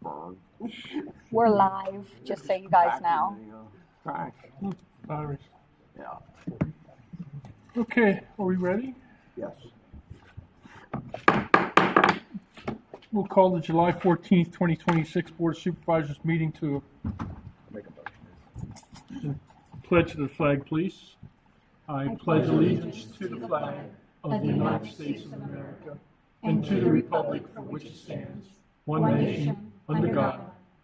burn. We're live, just so you guys know. Trash. Virus. Yeah. Okay, are we ready? Yes. We'll call the July 14th, 2026 Board of Supervisors meeting to Make a motion. pledge to the flag, please. I pledge allegiance to the flag of the United States of America and to the republic for which it stands, one nation, under God,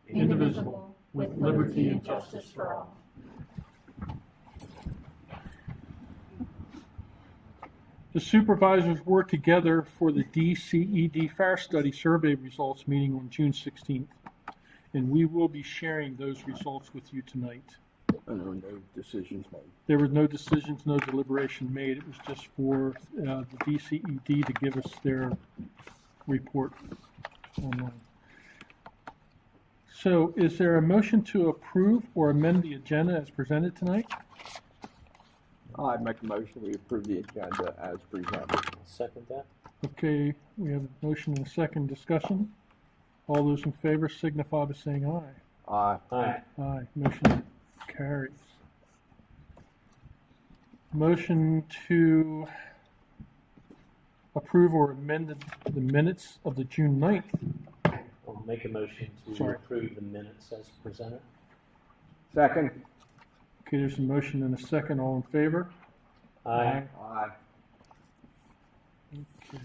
indivisible, with liberty and justice for all. The supervisors worked together for the DCED Fire Study Survey Results meeting on June 16th, and we will be sharing those results with you tonight. And there were no decisions made. There were no decisions, no deliberation made. It was just for the DCED to give us their report online. So is there a motion to approve or amend the agenda as presented tonight? I'd make a motion we approve the agenda as presented. Second that. Okay, we have a motion and a second discussion. All those in favor signify by saying aye. Aye. Aye. Aye, motion carries. Motion to approve or amend the minutes of the June 9th. I'll make a motion to Sorry. approve the minutes as presented. Second. Okay, there's a motion and a second. All in favor? Aye. Aye. Okay.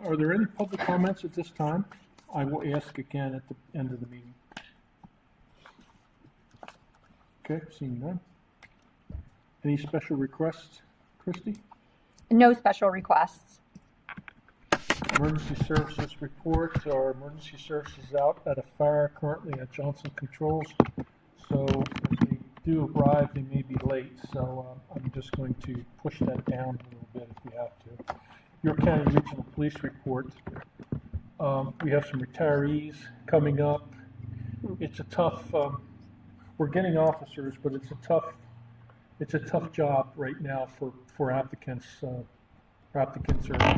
Are there any public comments at this time? I will ask again at the end of the meeting. Okay, seeing none. Any special requests, Christy? No special requests. Emergency services report. Our emergency services out at a fire currently at Johnson Controls. So if they do arrive, they may be late. So I'm just going to push that down a little bit if we have to. York County Regional Police report. We have some retirees coming up. It's a tough. We're getting officers, but it's a tough job right now for applicants. Applicants are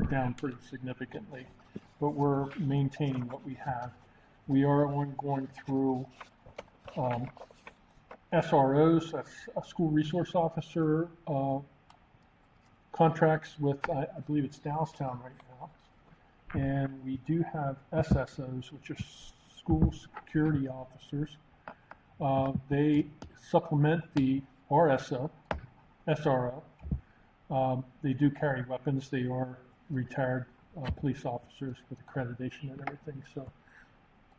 down pretty significantly, but we're maintaining what we have. We are going through SROs, that's a school resource officer, contracts with, I believe it's Downstown right now. And we do have SSOs, which are school security officers. They supplement the SRO. They do carry weapons. They are retired police officers with accreditation and everything. So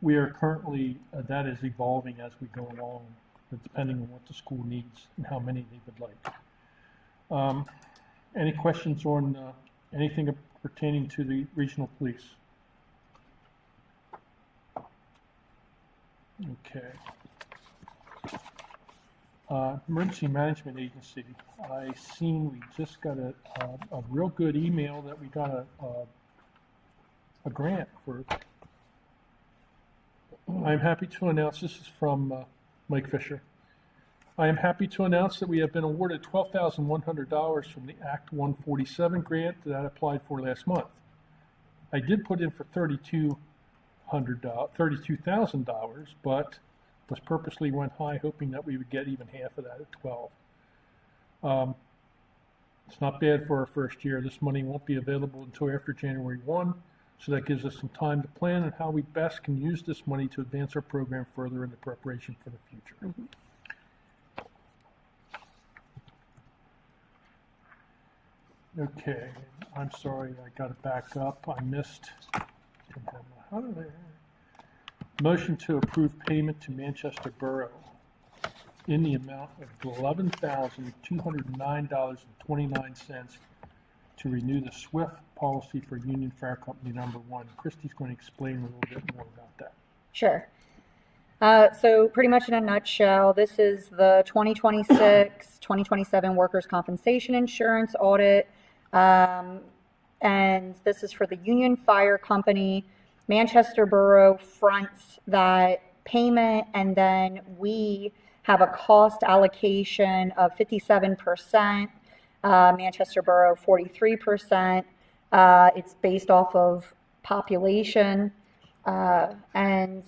we are currently, that is evolving as we go along, depending on what the school needs and how many they would like. Any questions on anything pertaining to the regional police? Okay. Emergency Management Agency. I seen we just got a real good email that we got a grant for. I'm happy to announce, this is from Mike Fisher. I am happy to announce that we have been awarded $12,100 from the Act 147 grant that I applied for last month. I did put in for $32,000, but was purposely went high, hoping that we would get even half of that at 12. It's not bad for our first year. This money won't be available until after January 1, so that gives us some time to plan on how we best can use this money to advance our program further in the preparation for the future. Mm-hmm. Okay, I'm sorry, I got to back up. I missed. Motion to approve payment to Manchester Borough in the amount of $11,209.29 to renew the SWIFT policy for Union Fire Company number 1. Christy's going to explain a little bit more about that. Sure. So pretty much in a nutshell, this is the 2026-2027 workers' compensation insurance audit. And this is for the Union Fire Company. Manchester Borough fronts that payment, and then we have a cost allocation of 57%, Manchester Borough 43%. It's based off of population, and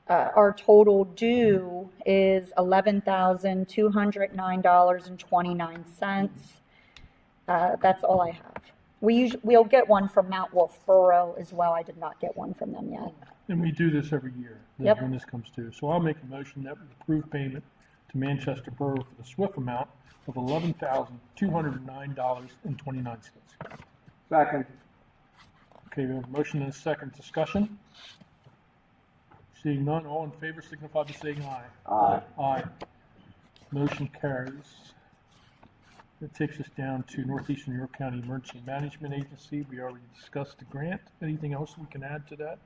our total due is $11,209.29. That's all I have. We'll get one from Mount Wolf Borough as well. I did not get one from them yet. And we do this every year. Yep. When this comes due. So I'll make a motion that we approve payment to Manchester Borough for the SWIFT amount of $11,209.29. Second. Okay, we have a motion and a second. Discussion? Seeing none, all in favor signify by saying aye. Aye. Aye. Motion carries. That takes us down to Northeastern New York County Emergency Management Agency. We already discussed the grant. Anything else we can add to that?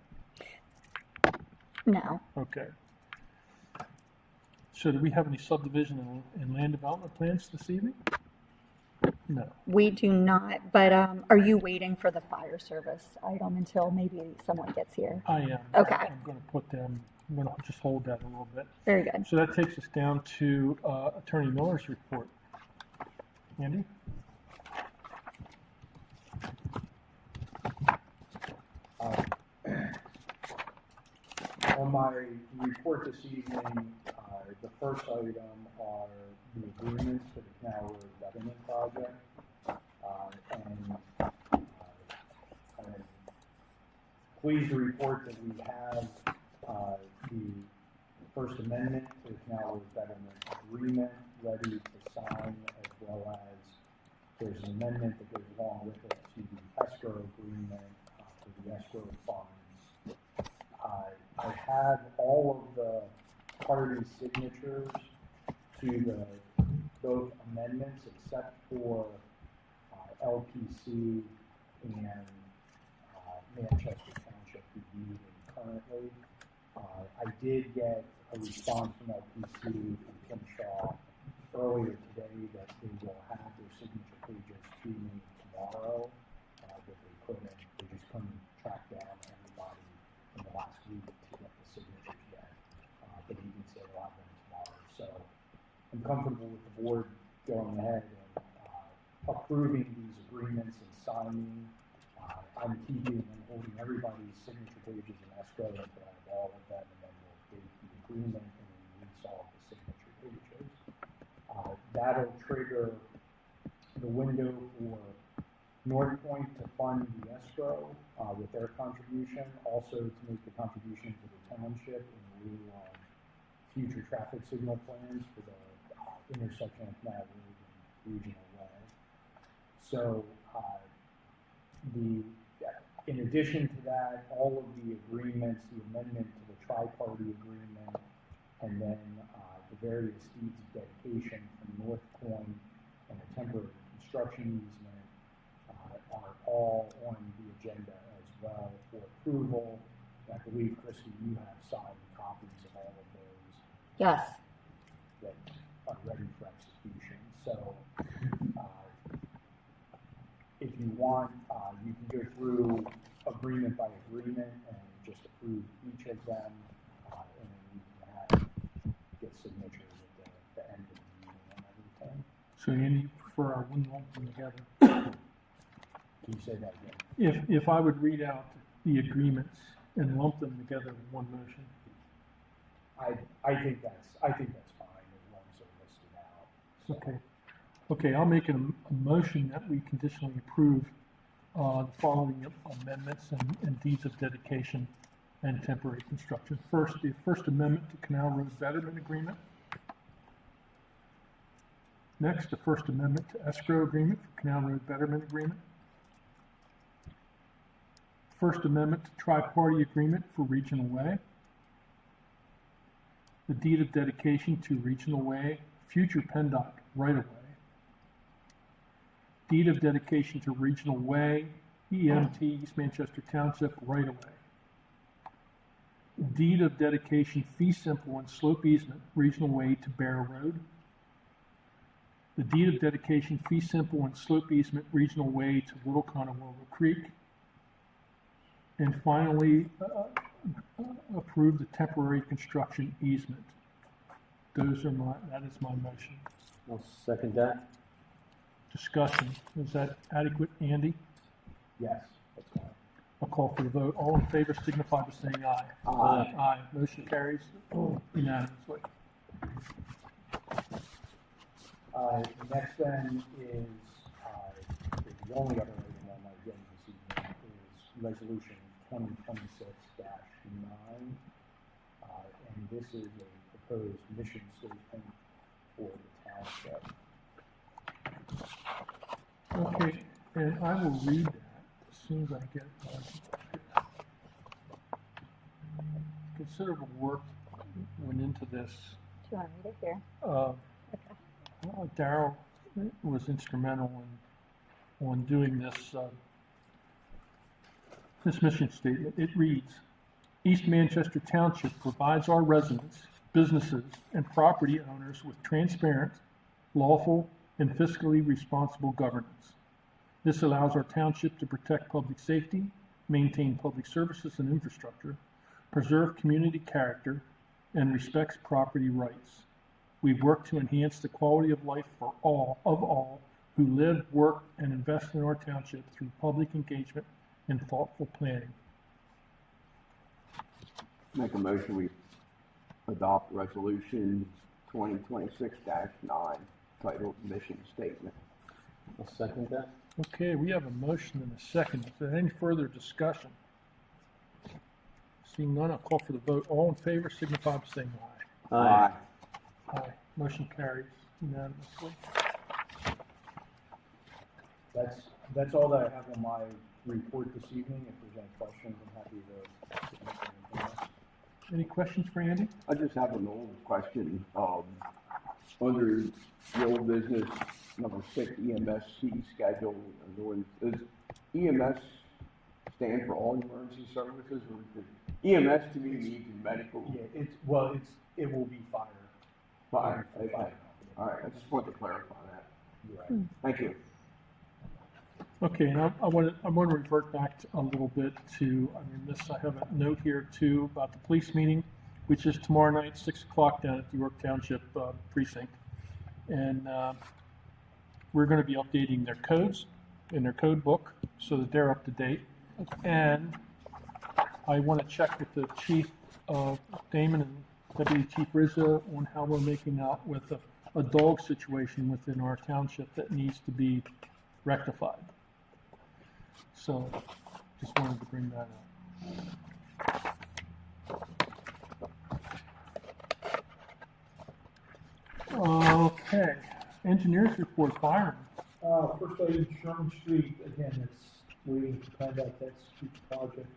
No, Okay. So do we have any subdivision and land development plans this evening? No. we do not, but are you waiting for the fire service item until maybe someone gets here? I am. Okay. I'm going to I'm going to just hold that a little bit. Very good. So that takes us down to Attorney Miller's report. Andy? On my report this evening, the first item are the agreements for the Canal Road Betterment Project. I'm pleased to report that we have the First Amendment to the Canal Road Betterment Agreement ready to sign, as well as there's an amendment that goes along with it to the escrow agreement for the escrow funds. I have all of the party signatures to both amendments except for LPC and Manchester Township reviewed currently. I did get a response from LPC and Tim Shaw earlier today that they will have their signature pages to me tomorrow. That they couldn't, they just couldn't track down everybody in the last week to get the signatures yet. But he did say they'll have them tomorrow. So I'm comfortable with the board going ahead and approving these agreements and signing. I'm keeping and holding everybody's signature pages in escrow until I have all of them, and then we'll date the agreement and release all of the signature pages. That'll trigger the window for North Point to fund the escrow with their contribution, also to make the contribution to the township in lieu of future traffic signal plans for the intersection of Canal Road and Regional Way. So in addition to that, all of the agreements, the amendment to the tri-party agreement, and then the various deeds of dedication from North Point and a temporary construction easement are all on the agenda as well for approval. I believe, Christy, you have signed copies of all of those Yes. that are ready for execution. So if you want, you can go through agreement by agreement and just approve each of them, and then you can get signatures at the end of the meeting and everything. So Andy, you prefer I wouldn't lump them together? Can you say that again? If I would read out the agreements and lump them together in one motion? I think that's fine as long as they're listed out. So, Okay. Okay, I'll make a motion that we conditionally approve the following amendments and deeds of dedication and temporary construction. First, the First Amendment to Canal Road Betterment Agreement. Next, the First Amendment to Escrow Agreement for Canal Road Betterment Agreement. First Amendment to Tri-Party Agreement for Regional Way. The deed of dedication to Regional Way, future PennDOT right-of-way. Deed of dedication to Regional Way, EMT, East Manchester Township right-of-way. Deed of dedication fee simple and slope easement, Regional Way to Bear Road. The deed of dedication fee simple and slope easement, Regional Way to Little Conowalla Creek. And finally, approve the temporary construction easement. That is my motion. I'll second that. Discussion, is that adequate, Andy? yes, that's fine. I'll call for the vote. All in favor signify by saying aye. Aye. Aye. Motion carries unanimously. Next then is, the only other item on my agenda this evening is resolution 2026-9. And this is a proposed mission statement for the township. Okay, and I will read that as soon as I get it. Considerable work went into this. Do you want to read it here? Darrell was instrumental on doing this mission statement. It reads, East Manchester Township provides our residents, businesses, and property owners with transparent, lawful, and fiscally responsible governance. This allows our township to protect public safety, maintain public services and infrastructure, preserve community character, and respects property rights. We work to enhance the quality of life for all who live, work, and invest in our township through public engagement and thoughtful planning. Make a motion, we adopt resolution 2026-9, titled Mission Statement. I'll second that. Okay, we have a motion and a second. Is there any further discussion? Seeing none, I'll call for the vote. All in favor signify by saying aye. Aye. Aye. Motion carries unanimously. That's all that I have on my report this evening. If there's any questions, I'm happy to submit anything else. Any questions for Andy? I just have an old question. Under the old business, number 6, EMSC schedule, does EMS stand for all emergency services, or is it EMS to me means medical? Yeah, it will be fire. Fire. For Okay. fire. All right, I just want to clarify that. You're right. Thank you. Okay, and I want to revert back a little bit to, I have a note here too about the police meeting, which is tomorrow night, 6 o'clock down at the York Township precinct. And we're going to be updating their codes in their code book so that they're up to date. And I want to check with the Chief Damon and Deputy Chief Rizzo on how we're making out with a dog situation within our township that needs to be rectified. So, just wanted to bring that up. Okay, engineers report, Byron. First item, Sherman Street, again, it's waiting to find out that street project,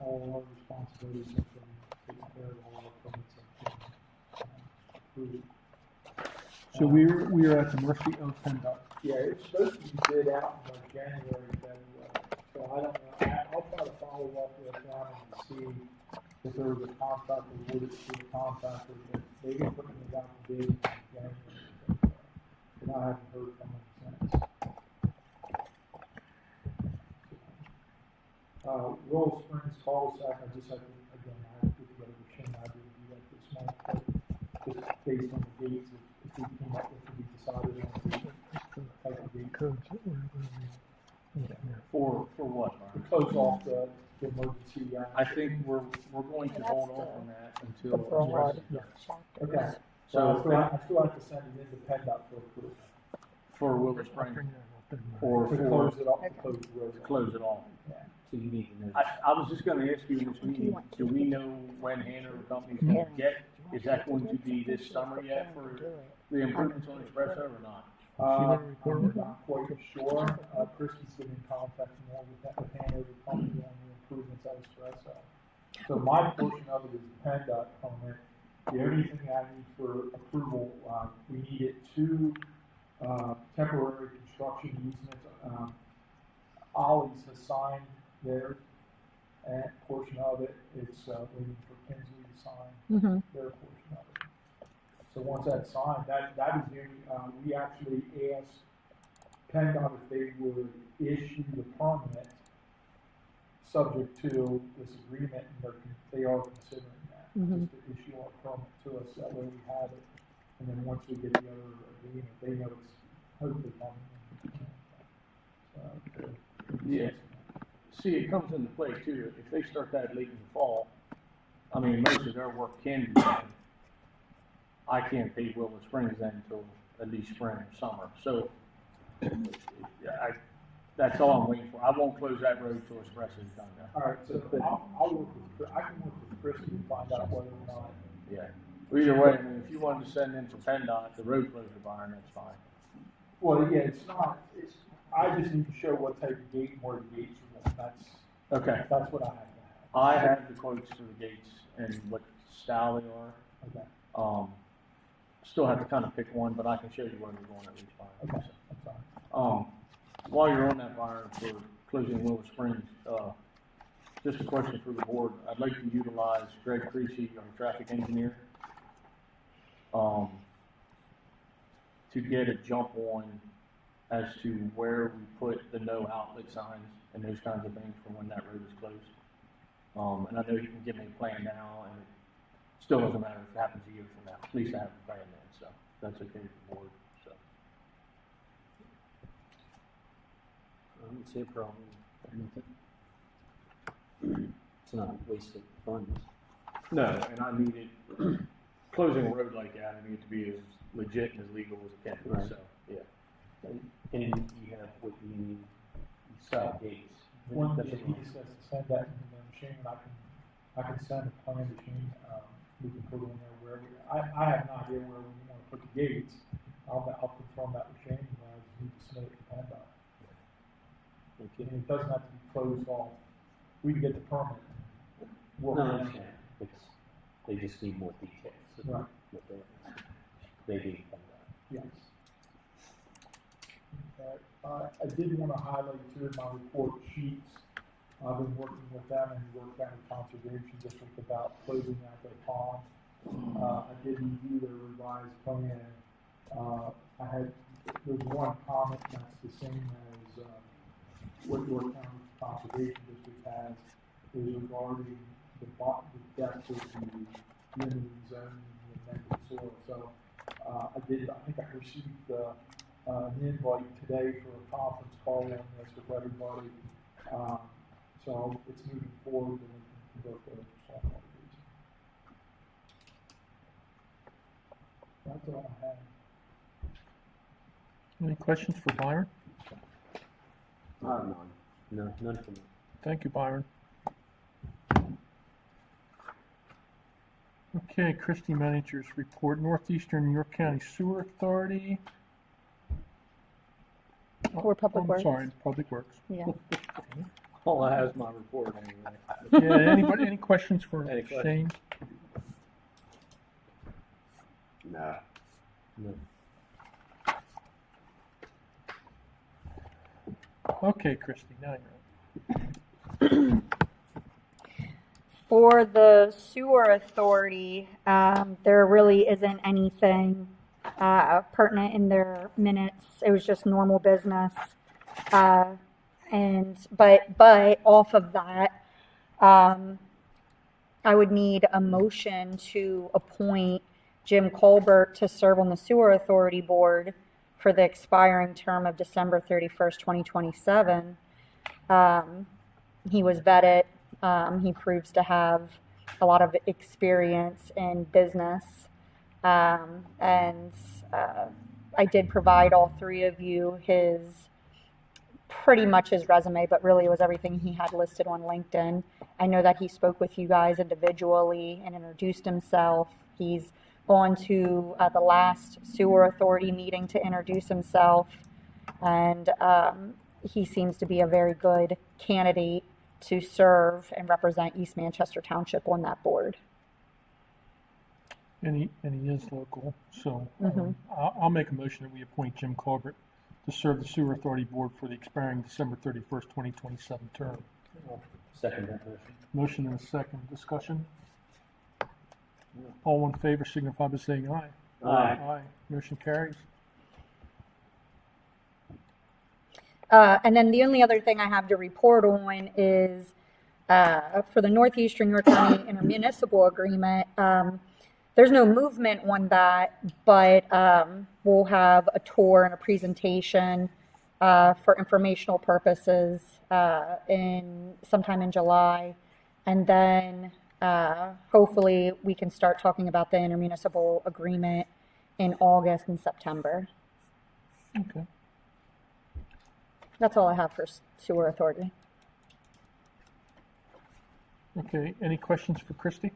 all our responsibilities have been taken care of, all our permits have been approved. So we are at the mercy of PennDOT. Yeah, it's supposed to be bid out in like January, February, so I don't know, I'll try to follow up with them and see if there was a contract awarded to the contractor, but they didn't put anything out for bid in January, but I haven't heard from them since. Willow Springs cul-de-sac, I just have to, again, I have to get together with Shane, I didn't do that this month, but just based on the dates, if we came up with, we decided on the type of date. Codes that we're going to be looking at. For what, To Mark? close off the emergency. I think we're going to hold off on that until. The broad Okay, So, so I still have to send it in to PennDOT for approval. for Willow I'll Springs, bring that up in or To for, close it up, to close the road. to close it off. Yeah. So you need to know. I was just gonna ask you in this meeting, do we know when Hanover Company's gonna get, is that going to be this summer yet for the improvements on Espresso or not? I'm not quite sure, Christie's been in contact more with Hanover Company on the improvements at Espresso. So my portion of it is the PennDOT permit. The only thing I need for approval, we needed 2 temporary construction easements. Ollie's has signed theirs, and portion of it, it's waiting for Kinsley to sign their portion of it. So once that's signed, that is the only, we actually asked PennDOT if they would issue the permit subject to this agreement, and they are considering that, just to issue our permit to us, that way we have it. And then once we get the other agreement, they know it's hopefully coming. So, Yeah. see, it comes into play too, if they start that late in the fall, I mean, most of their work can be done. I can't pave Willow Springs then until at least spring or summer, so that's all I'm waiting for. I won't close that road till Express is done now. All right, so I'll work with, I can work with Christie to find out whether or not. Yeah. Well, either way, I mean, if you wanted to send in for PennDOT, the road closure barn, that's fine. Well, yeah, I just need to show what type of gate and where the gates are going. Okay. That's what I have to have. I have the quotes for the gates and what style they are. Okay, Still have to kind of pick one, but I can show you where they're going at least fine. okay, that's fine. While you're on that, Byron, for closing Willow Springs, just a question for the board. I'd like to utilize Greg Creasy, our traffic engineer, to get a jump on as to where we put the no outlet signs and those kinds of things for when that road is closed. And I know you can give me a plan now, and it still doesn't matter if it happens a year from now. At least I have a plan then, so that's okay with the board, so. I don't see a problem. It's not wasted funds. No, and I need it, closing a road like that, I need it to be as legit and as legal as it can be, Right. so, yeah. And you have what you need, side gates. When That's he what- says to send that into the machine, I can send a plan machine, we can put it in there wherever. I have no idea where we want to put the gates. I'll confirm that machine, and I just need to submit it to PennDOT. Okay. And it doesn't have to be closed off. We can get the permit. No, Work I on it. understand. They just need more details. Right. What they need from that. Yes. Okay, I did want to highlight too in my report sheets, I've been working with them and York County Conservation District about closing out their pond. I did review their revised plan. There's one comment that's the same as, what York County Conservation District has, is regarding the depth of the limited zone and the amended soil. So, I think I received, an invite today for a conference call on this with everybody. So it's moving forward and we can go for software reason. That's all I have. Any questions for Byron? None. No, none from me. Thank you, Byron. Okay, Christie Managers Report, Northeastern New York County Sewer Authority. Or Public I'm Works. sorry, Public Works. Yeah. All I have is my report anyway. Yeah, anybody, any questions for Any questions? Shane? No. No. Okay, Christie, now you're on. For the sewer authority, there really isn't anything pertinent in their minutes. It was just normal business. But off of that, I would need a motion to appoint Jim Colbert to serve on the sewer authority board for the expiring term of December 31st, 2027. He was vetted. He proves to have a lot of experience in business. I did provide all three of you pretty much his resume, but really it was everything he had listed on LinkedIn. I know that he spoke with you guys individually and introduced himself. He's gone to the last sewer authority meeting to introduce himself, and he seems to be a very good candidate to serve and represent East Manchester Township on that board. And he is local, so Mhm. I'll make a motion that we appoint Jim Colbert to serve the Sewer Authority Board for the expiring December 31st, 2027 term. Second that motion. Motion and a second. Discussion? All in favor signify by saying aye. Aye. Aye. Motion carries. And then the only other thing I have to report on is for the Northeastern York County intermunicipal agreement. There's no movement on that, but we'll have a tour and a presentation for informational purposes sometime in July. And then hopefully we can start talking about the intermunicipal agreement in August and September. Okay. That's all I have for sewer authority. Okay, any questions for Christie?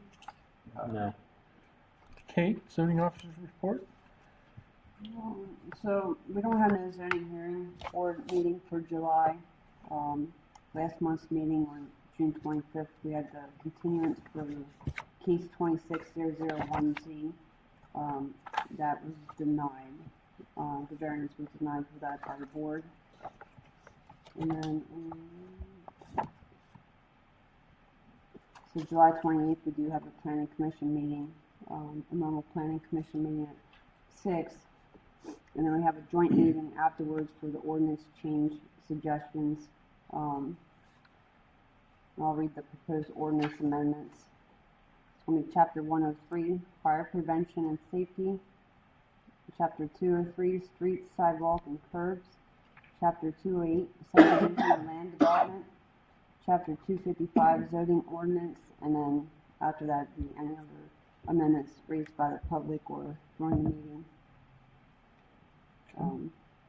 No. Kate, zoning officer's report? So we don't have no zoning hearing board meeting for July. Last month's meeting on June 25th, we had the continuance for the case 26001Z. That was denied. The variance was denied for that by the board. And then, so July 28th, we do have a planning commission meeting, a normal planning commission meeting at 6. And then we have a joint meeting afterwards for the ordinance change suggestions. I'll read the proposed ordinance amendments. It's going to be Chapter 103, Fire Prevention and Safety. Chapter 203, Streets, Sidewalk, and Curbs. Chapter 208, Subdivision and Land Development. Chapter 255, Zoning Ordinance. And then after that, any other amendments raised by the public or during the meeting.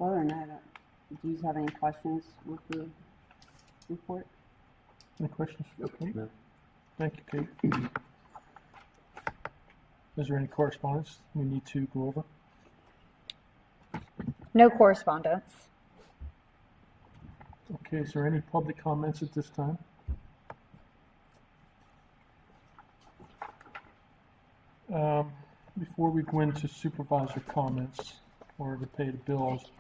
Other than that, do you have any questions with the report? Any questions for Kate? No. Thank you, Kate. Is there any correspondence we need to go over? No correspondence. Okay, is there any public comments at this time? Before we go into supervisor comments or to pay the bills,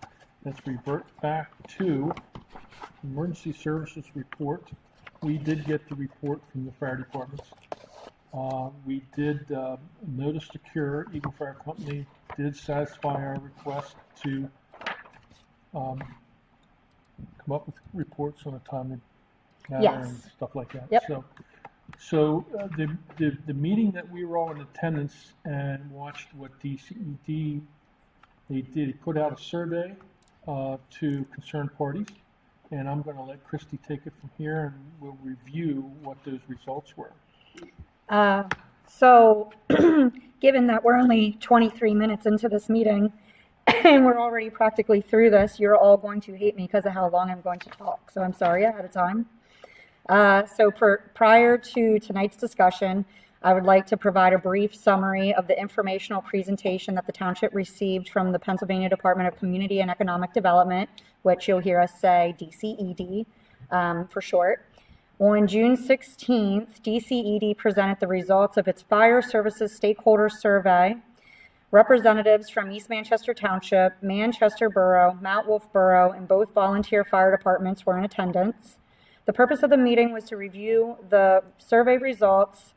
let's revert back to emergency services report. We did get the report from the fire departments. We did notice to cure. Eagle Fire Company did satisfy our request to come up with reports on a timely manner Yes. and stuff like that. Yep. So the meeting that we were all in attendance and watched what DCED they did, he put out a survey to concerned parties, and I'm going to let Christy take it from here, and we'll review what those results were. So given that we're only 23 minutes into this meeting and we're already practically through this, you're all going to hate me because of how long I'm going to talk. So I'm sorry ahead of time. Prior to tonight's discussion, I would like to provide a brief summary of the informational presentation that the township received from the Pennsylvania Department of Community and Economic Development, which you'll hear us say DCED for short. On June 16th, DCED presented the results of its Fire Services Stakeholder Survey. Representatives from East Manchester Township, Manchester Borough, Mount Wolf Borough, and both volunteer fire departments were in attendance. The purpose of the meeting was to review the survey results,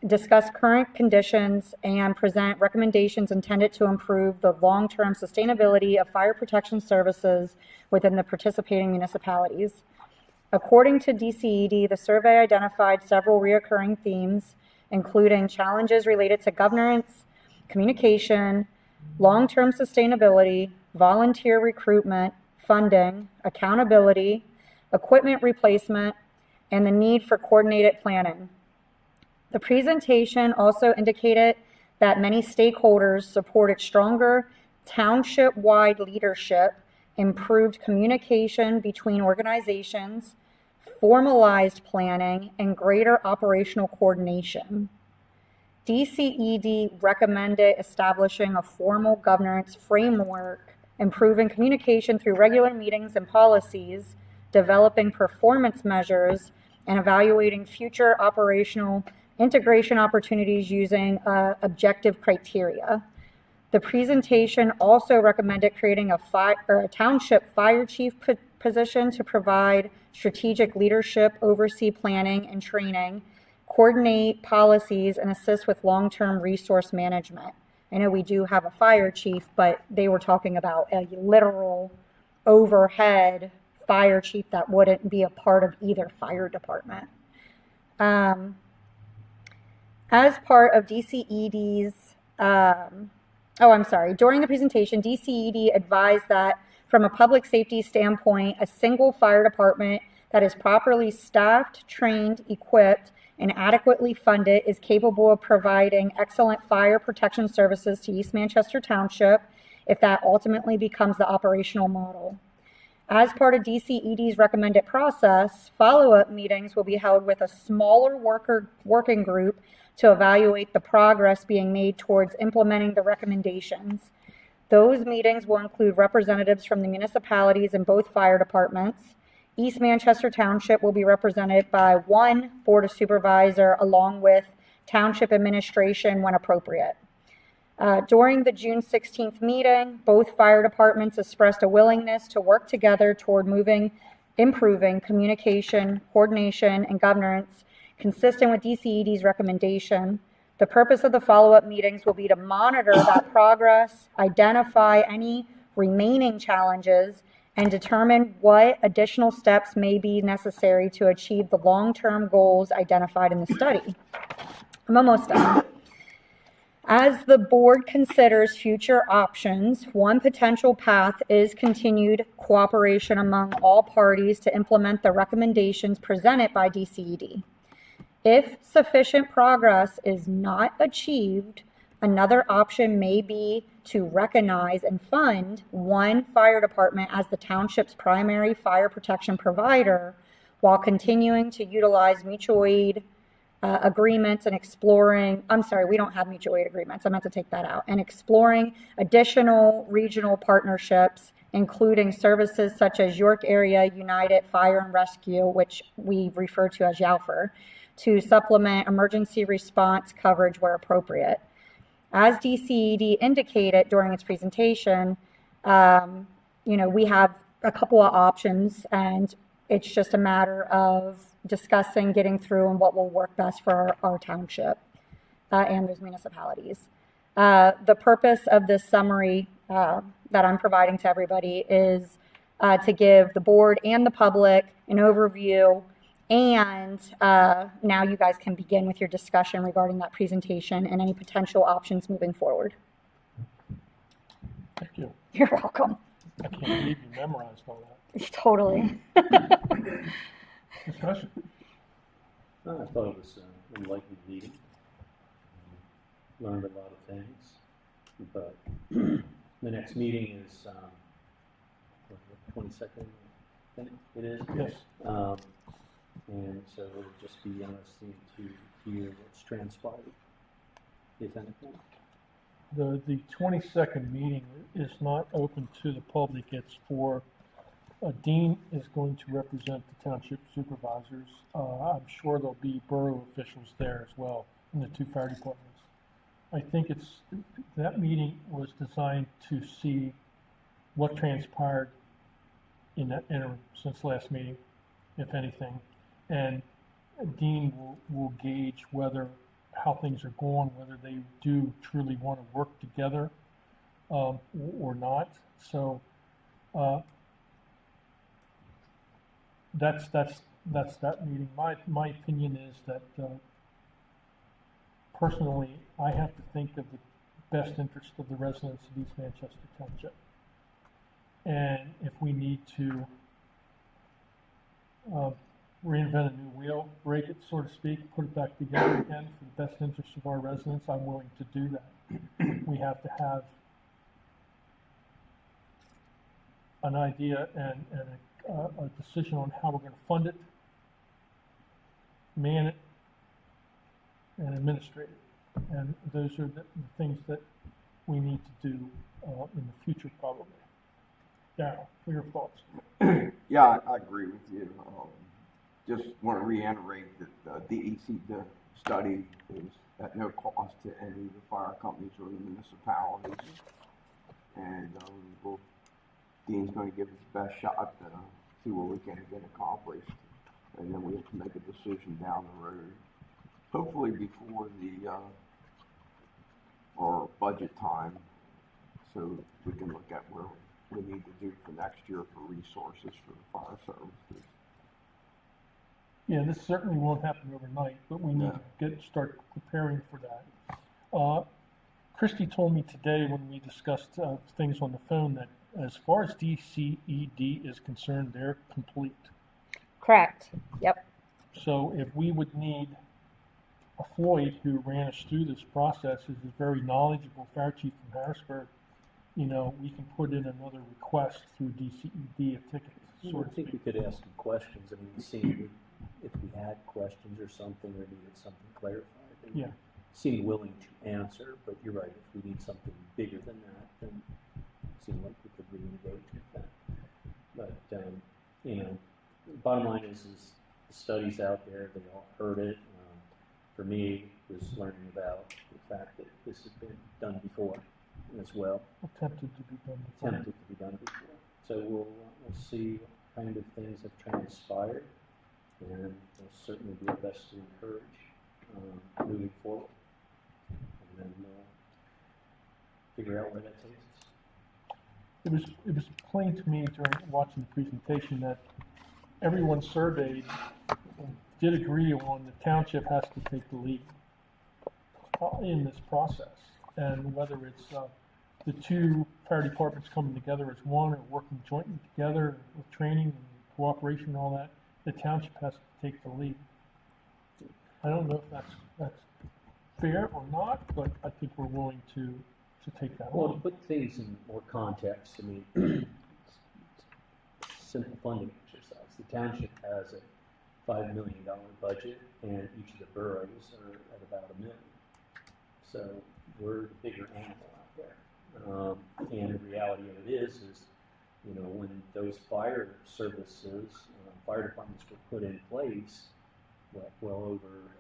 discuss current conditions, and present recommendations intended to improve the long-term sustainability of fire protection services within the participating municipalities. According to DCED, the survey identified several recurring themes, including challenges related to governance, communication, long-term sustainability, volunteer recruitment, funding, accountability, equipment replacement, and the need for coordinated planning. The presentation also indicated that many stakeholders supported stronger township-wide leadership, improved communication between organizations, formalized planning, and greater operational coordination. DCED recommended establishing a formal governance framework, improving communication through regular meetings and policies, developing performance measures, and evaluating future operational integration opportunities using objective criteria. The presentation also recommended creating a township fire chief position to provide strategic leadership, oversee planning and training, coordinate policies, and assist with long-term resource management. I know we do have a fire chief, but they were talking about a literal overhead fire chief that wouldn't be a part of either fire department. As part of DCED's, during the presentation, DCED advised that From a public safety standpoint, a single fire department that is properly staffed, trained, equipped, and adequately funded is capable of providing excellent fire protection services to East Manchester Township if that ultimately becomes the operational model. As part of DCED's recommended process, follow-up meetings will be held with a smaller working group to evaluate the progress being made towards implementing the recommendations. Those meetings will include representatives from the municipalities in both fire departments. East Manchester Township will be represented by one Board of Supervisor along with Township Administration when appropriate. During the June 16th meeting, both fire departments expressed a willingness to work together toward improving communication, coordination, and governance consistent with DCED's recommendation. The purpose of the follow-up meetings will be to monitor that progress, identify any remaining challenges, and determine what additional steps may be necessary to achieve the long-term goals identified in the study. I'm almost done. As the board considers future options, one potential path is continued cooperation among all parties to implement the recommendations presented by DCED. If sufficient progress is not achieved, another option may be to recognize and fund one fire department as the township's primary fire protection provider while continuing to utilize mutual aid agreements and exploring, we don't have mutual aid agreements, I meant to take that out, and exploring additional regional partnerships, including services such as York Area United Fire and Rescue, which we refer to as YALFR, to supplement emergency response coverage where appropriate. As DCED indicated during its presentation, we have a couple of options, and it's just a matter of discussing, getting through, and what will work best for our township and those municipalities. The purpose of this summary that I'm providing to everybody is to give the board and the public an overview, and now you guys can begin with your discussion regarding that presentation and any potential options moving forward. Thank you. You're welcome. I can't believe you memorized all that. Totally. Discussion. I thought it was an enlightening meeting. Learned a lot of things, but the next meeting is 22nd, I think it is. Yes. And so it'll just be interesting to hear what's transpired, if anything. The 22nd meeting is not open to the public. It's for Dean is going to represent the township supervisors. I'm sure there'll be borough officials there as well in the two fire departments. I think that meeting was designed to see what transpired in that interim since last meeting, if anything. And Dean will gauge how things are going, whether they do truly want to work together or not. So that's that meeting. My opinion is that personally, I have to think of the best interest of the residents of East Manchester Township. And if we need to reinvent a new wheel, break it, so to speak, put it back together again for the best interest of our residents, I'm willing to do that. We have to have an idea and a decision on how we're going to fund it, man it, and administrate it. And those are the things that we need to do in the future, probably. Darryl, what are your thoughts? Yeah, I agree with you. Just want to reiterate that the DEC study is at no cost to any of the fire companies or the municipalities. And Dean's going to give his best shot to see what we can get accomplished. And then we have to make a decision down the road, hopefully before our budget time, so we can look at where we need to do for next year for resources for the fire services. Yeah, this certainly won't happen overnight, but we need to start preparing for that. Christy told me today when we discussed things on the phone that as far as DCED is concerned, they're complete. Correct. Yep. So if we would need a Floyd who ran us through this process, is a very knowledgeable fire chief from Harrisburg, you know, we can put in another request through DCED of tickets, I so to think we speak. could ask some questions. I mean, we seemed, if we had questions or something, or needed something clarified, they Yeah. seemed willing to answer, but you're right, if we need something bigger than that, then it seemed like we could re-engage with that. But, you know, the bottom line is the study's out there, they all heard it. For me, it was learning about the fact that this has been done before as well, Attempted to be done before. attempted to be done before. So we'll see what kind of things have transpired, and we'll certainly do our best to encourage moving forward. And then figure out where that takes us. It was plain to me during watching the presentation that everyone surveyed did agree on the township has to take the lead in this process. And whether it's the two fire departments coming together as one or working jointly together with training and cooperation and all that, the township has to take the lead. I don't know if that's fair or not, but I think we're willing to take that Well, to on. put things in more context, I mean, simple funding exercise. The township has a $5 million budget, and each of the boroughs are at about $1 million. So we're the bigger animal out there. And the reality of it is, you know, when those fire services, fire departments were put in place, well over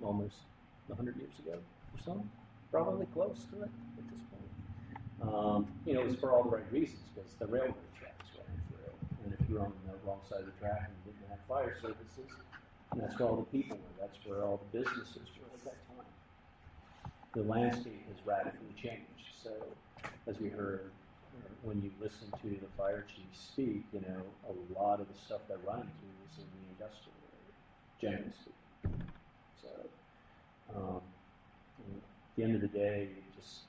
almost 100 years ago or so, probably close to it at this point. You know, it was for all the right reasons, because the railroad tracks ran through, and if you're on the wrong side of the track and didn't have fire services, and that's where all the people were, that's where all the businesses were at that time. The landscape has radically changed. So, as we heard, when you listen to the fire chief speak, you know, a lot of the stuff they're running through is in the industrial area, generally speaking. So, at the end of the day, just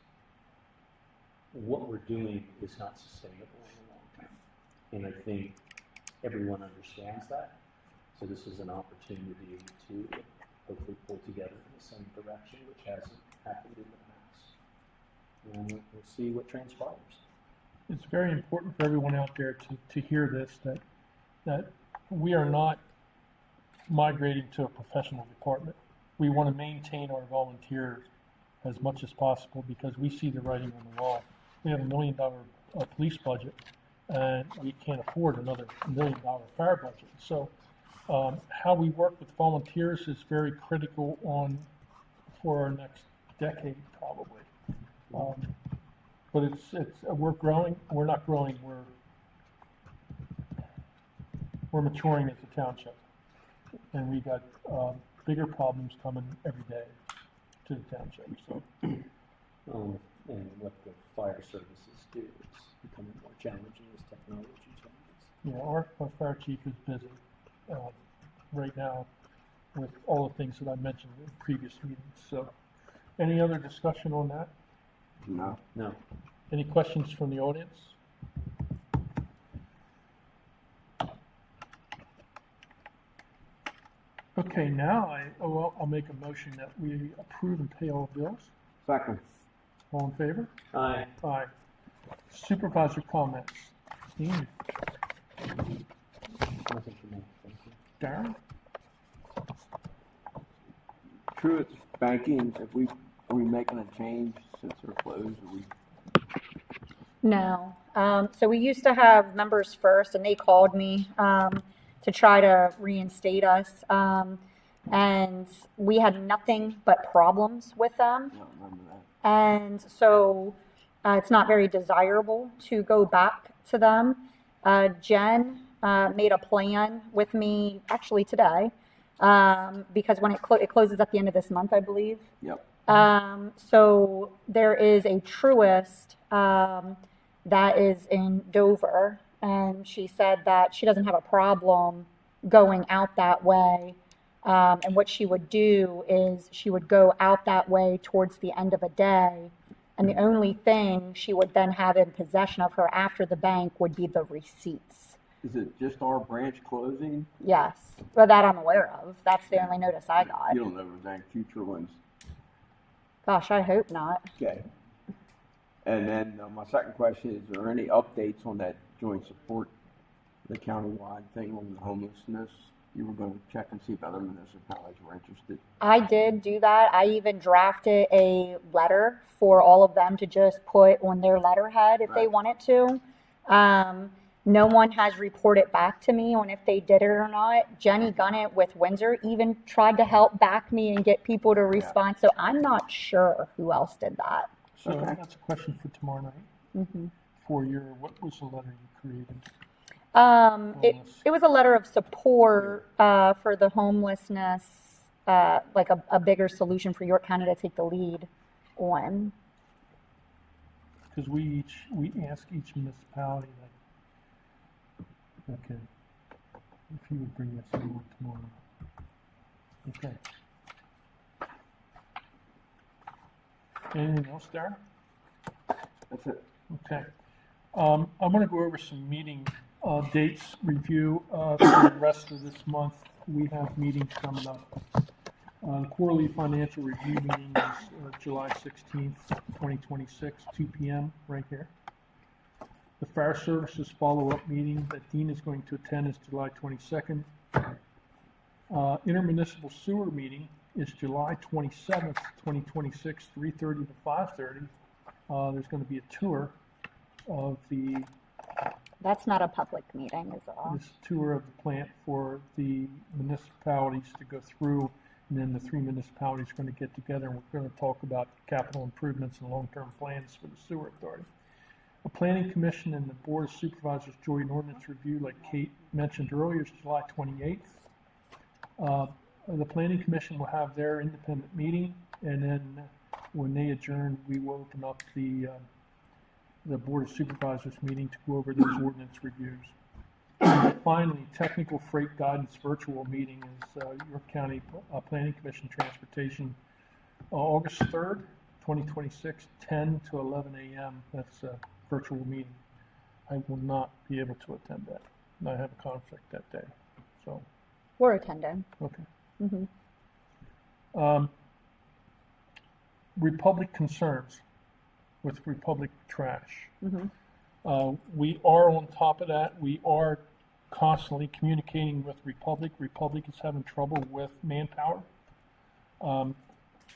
what we're doing is not sustainable in the long term. And I think everyone understands that. So this is an opportunity to hopefully pull together in the same direction, which hasn't happened in the past. And we'll see what transpires. It's very important for everyone out there to hear this, that we are not migrating to a professional department. We want to maintain our volunteers as much as possible because we see the writing on the wall. We have $1 million police budget, and we can't afford another $1 million fire budget. So how we work with volunteers is very critical for our next decade, probably. But we're growing. We're not growing. We're maturing as a township, and we got bigger problems coming every day to the township. So. And what the fire services do is becoming more challenging as technology changes. Yeah, our fire chief is busy right now with all the things that I mentioned in previous meetings. So, any other discussion on that? No. No. Any questions from the audience? Okay, now I'll make a motion that we approve and pay all bills. Second. All in favor? Aye. Aye. Supervisor comments. Steve, Nothing for me. Thank you. Darren? Truist Banking, are we making a change since they're closed? No. So we used to have members first, and they called me to try to reinstate us. And we had nothing but problems with them. I don't remember that. And so it's not very desirable to go back to them. Jen made a plan with me actually today because when it closes at the end of this month, I believe. Yep. So there is a Truist that is in Dover, and she said that she doesn't have a problem going out that way. And what she would do is she would go out that way towards the end of a day And the only thing she would then have in possession of her after the bank would be the receipts. Is it just our branch closing? Yes. Well, that I'm aware of. That's the only notice I got. You don't know if there's any future ones. Gosh, I hope not. Okay. And then my second question is there any updates on that joint support, the countywide thing on the homelessness? You were going to check and see if other municipalities were interested. I did do that. I even drafted a letter for all of them to just put on their letterhead if they Right. wanted to. No one has reported back to me on if they did it or not. Jenny Gunnett with Windsor even tried to help back me and get people to respond. So I'm not sure who else did that. So Okay. that's a question for tomorrow night. For your, what was the letter you created? It was a letter of support for the homelessness, like a bigger solution for York County to take the lead on. Because we ask each municipality, like, okay, if you would bring this forward tomorrow. Okay. Anything else, Darren? That's it. Okay. I'm going to go over some meeting dates review for the rest of this month. We have meetings coming up. The quarterly financial review meeting is July 16th, 2026, 2 p.m. right here. The fire services follow-up meeting that Dean is going to attend is July 22nd. Intermunicipal sewer meeting is July 27th, 2026, 3:30 to 5:30. There's going to be a tour of the That's not a public meeting, is it? this tour of the plant for the municipalities to go through, and then the three municipalities are going to get together and we're going to talk about capital improvements and long-term plans for the sewer authority. The Planning Commission and the Board of Supervisors joint ordinance review, like Kate mentioned earlier, is July 28th. The Planning Commission will have their independent meeting, and then when they adjourn, we will open up the Board of Supervisors meeting to go over those ordinance reviews. Finally, Technical Freight Guidance virtual meeting is York County Planning Commission Transportation, August 3rd, 2026, 10 to 11 a.m. That's a virtual meeting. I will not be able to attend that. I have a conflict that day. So, We're attending. okay. Mm-hmm. Republic concerns with Republic trash. Mm-hmm. We are on top of that. We are constantly communicating with Republic. Republic is having trouble with manpower. I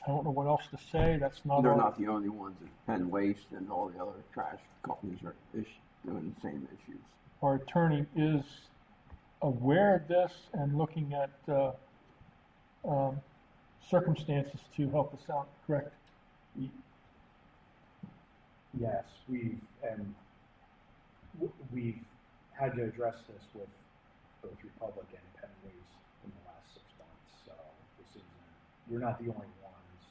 don't know what else to say. That's not They're our, not the only ones that Penn Waste and all the other trash companies are doing the same issues. our attorney is aware of this and looking at circumstances to help us out, correct? Yes, we've had to address this with both Republic and Penn Waste in the last 6 months, so we're not the only ones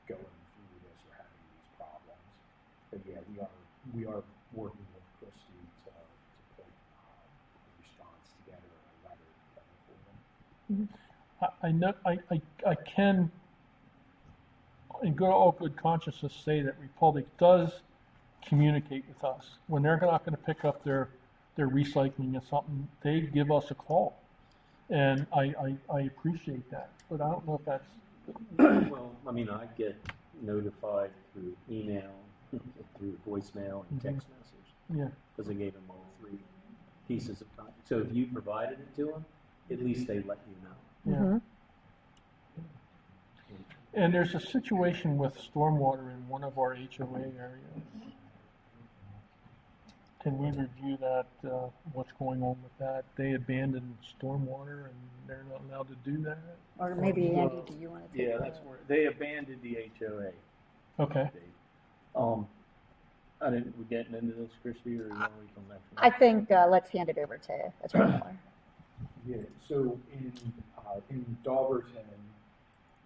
going through this or having these problems. But yeah, we are working with Christie to put a response together and a letter together for them. I know, I can, in all good conscience, say that Republic does communicate with us. When they're not gonna pick up their recycling or something, they give us a call. And I appreciate that, but I don't know if that's, Well, I mean, I get notified through email, through voicemail and text message, yeah. because I gave them all 3 pieces of time. So if you provided it to them, at least they let you know. Yeah. Mm-hmm. And there's a situation with stormwater in one of our HOA areas. Can we review that, what's going on with that? They abandoned stormwater and they're not allowed to do that? Or maybe, Andy, do you want to take Yeah, that? that's where, they abandoned the HOA. Okay. I didn't, we're getting into this, Christie, or you want to wait till next I one? think let's hand it over to Attorney Miller. Yeah, so in Dauberton,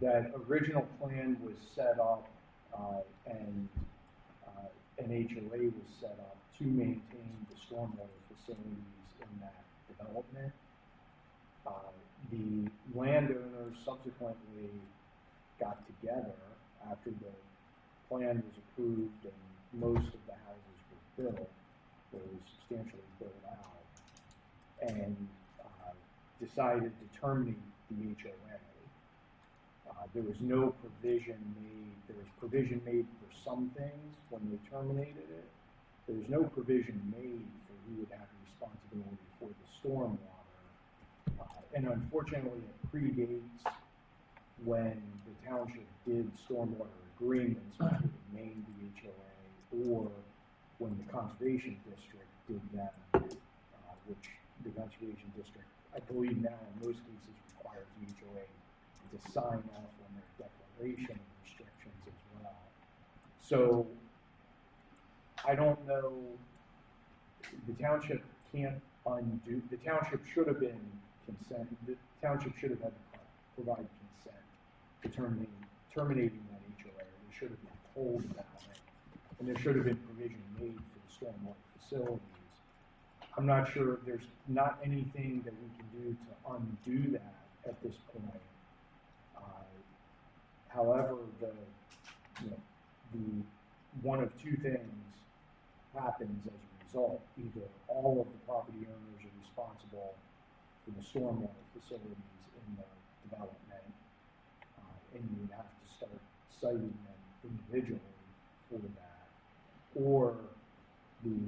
that original plan was set up, and an HOA was set up to maintain the stormwater facilities in that development. The landowners subsequently got together after the plan was approved and most of the houses were built, or was substantially built out, and decided to terminate the HOA. There was no provision made, there was provision made for some things when they terminated it. There was no provision made for who would have responsibility for the stormwater. And unfortunately, it predates when the township did stormwater agreements, which would have named the HOA, or when the conservation district did them, which the conservation district, I believe now in most cases, requires the HOA to sign off on their declaration restrictions as well. So I don't know, the township can't undo, the township should have been the township should have had to provide consent to terminating that HOA. They should have been told about it, and there should have been provision made for the stormwater facilities. I'm not sure, there's not anything that we can do to undo that at this point. However, the one of two things happens as a result. Either all of the property owners are responsible for the stormwater facilities in the development, and you would have to start citing them individually for that, or the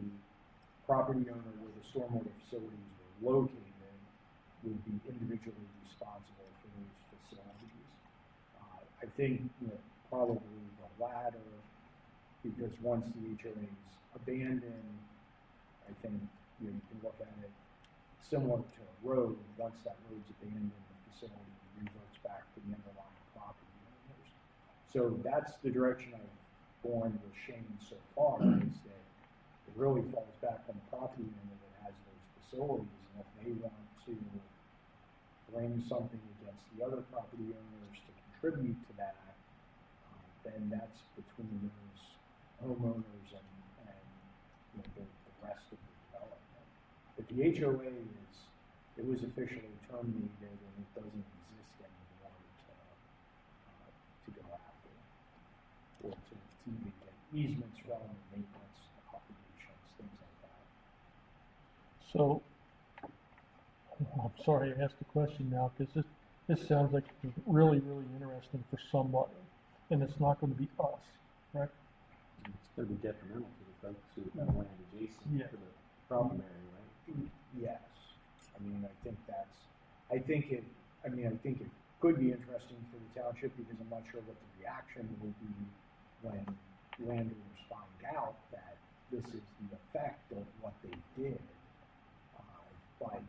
property owner where the stormwater facilities were located would be individually responsible for those facilities. I think probably the latter, because once the HOA is abandoned, I think you can look at it similar to a road. Once that road's abandoned, the facility reverts back to the underlying property owners. So that's the direction I've gone with Shane so far, is that it really falls back on the property owner that has those facilities, and if they want to bring something against the other property owners to contribute to that, then that's between those homeowners and the rest of the development. But the HOA it was officially terminated, and it doesn't exist anymore to go after, or to even get easements from, maintenance, obligations, things like that. So, I'm sorry I asked the question now, because this sounds like it's really, really interesting for somebody, and it's not going to be us, right? It's going to be detrimental to the folks who have land adjacent to the problem area, right? Yes. I mean, I think it could be interesting for the township, because I'm not sure what the reaction will be when landowners find out that this is the effect of what they did. But,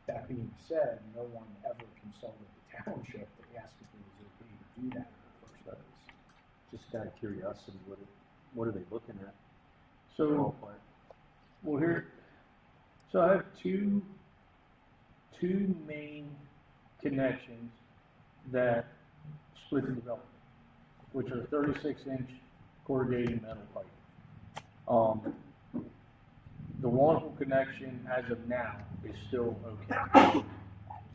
that being said, no one ever consulted the township to ask if it was okay to do that in the first place. Just out of curiosity, what are they looking at? So, well here, so I have two main connections that split the development, which are 36-inch corrugated metal pipe. The one connection, as of now, is still okay,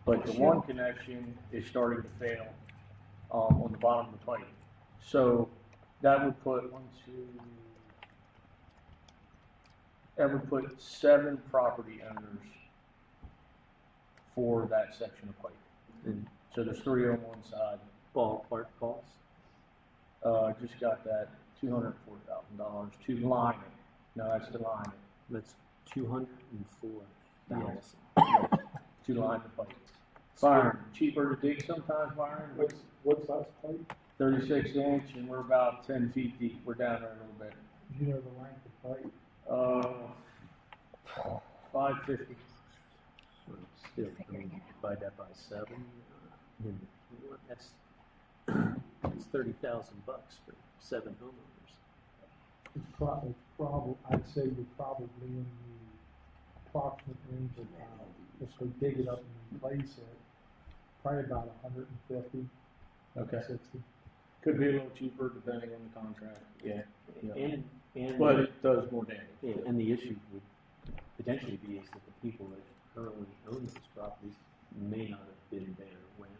but the one connection is starting to fail on the bottom of the pipe. So that would put that would put 7 property owners for that section of pipe. And So there's 3 on one side. ballpark cost? Just got that $204,000 to line it. No, that's to line it. That's $204,000. To line the pipe. Byron, cheaper to dig sometimes, Byron. What's size pipe? 36-inch, and we're about 10 feet deep. We're down there a little bit. Do you know the length of pipe? 550. So still, divide that by 7, and that's $30,000 for 7 homeowners. It's probably, I'd say you're probably in the approximate range of, if we dig it up and replace it, probably about 150, Okay. 160. Could be a little cheaper depending on the contract. Yeah. And But it does more damage. yeah, and the issue would potentially be is that the people that currently own those properties may not have been there when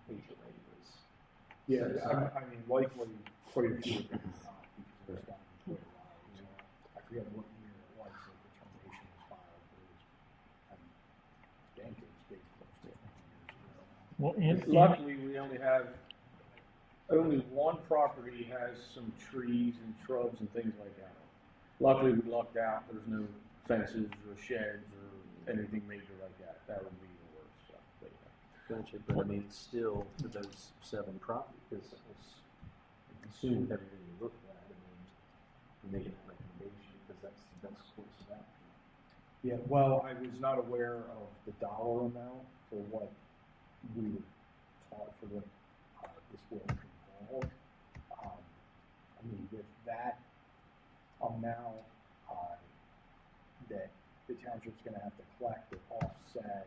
the HOA was. Yeah, set aside. I mean, likely quite a few of them, because it was done for quite a while, you know. I forget what year it was that the termination was filed, but it was, I think it was dated close to 20 years ago. Well, Luckily, we only have, only one property has some trees and shrubs and things like that. Luckily, we lucked out, there's no fences or sheds or anything major like that. That would be the worst, so, but yeah. Gotcha, but I mean, it's still for those 7 properties, because it's assumed everything you look at, I mean, you're making a recommendation, because that's the best course of action. Yeah, well, I was not aware of the dollar amount for what we were taught for what this will involve. I mean, with that amount that the township's gonna have to collect or offset,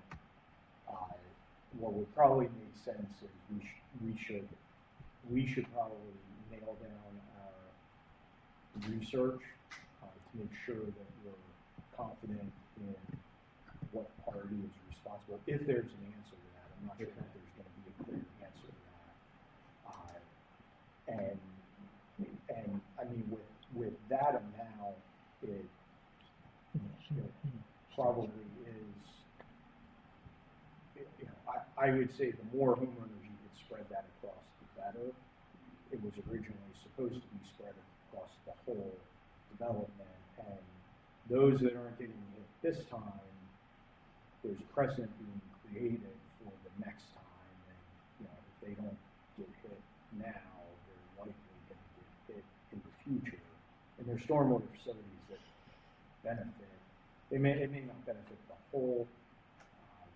what would probably make sense is we should probably nail down our research to make sure that we're confident in what party is responsible, if there's an answer to that. I'm not sure if there's gonna be a clear answer to that. And I mean, with that amount, it probably is, you know, I would say the more homeowners you could spread that across, the better. It was originally supposed to be spread across the whole development, and those that aren't getting hit this time, there's precedent being created for the next time, and, you know, if they don't get hit now, they're likely going to get hit in the future. And there's stormwater facilities that benefit. It may not benefit the whole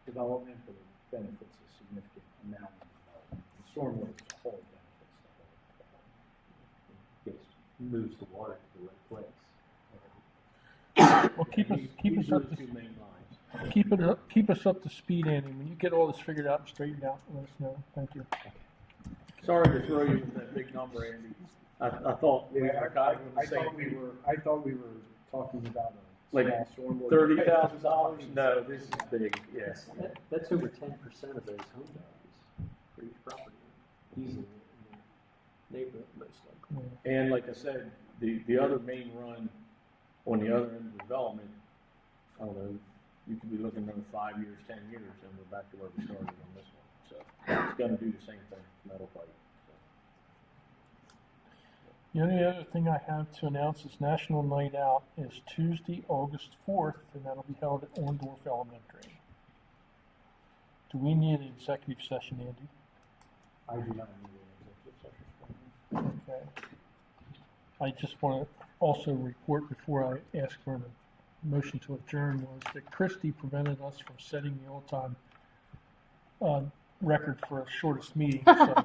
development, but it benefits a significant amount of development. And stormwater as a whole benefits the whole development. Yes, moves the water to the right place. Well, keep us These are up the to, 2 main lines. keep us up to speed, Andy. When you get all this figured out and straightened out, let us know. Thank you. Sorry to throw you with that big number, Andy. I thought we were kind of on the same page. I thought we were talking about a Like small stormwater. $30,000? No, this is big, yes. That's over 10% of those home values for each property, easily in the neighborhood, most likely. And like I said, the other main run on the other end of development, I don't know, you could be looking another 5 years, 10 years, and we're back to where we started on this one. So it's gonna do the same thing, metal pipe. The only other thing I have to announce is National Night Out is Tuesday, August 4th, and that'll be held at Orndorff Elementary. Do we need an executive session, Andy? I do not need an executive session. Okay. I just want to also report before I ask for a motion to adjourn was that Christie prevented us from setting the all-time record for our shortest meeting. So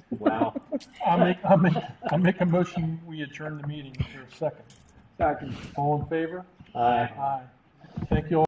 Wow. I'll make a motion, we adjourn the meeting for a second. Second. All in favor? Aye. Aye. Thank you all.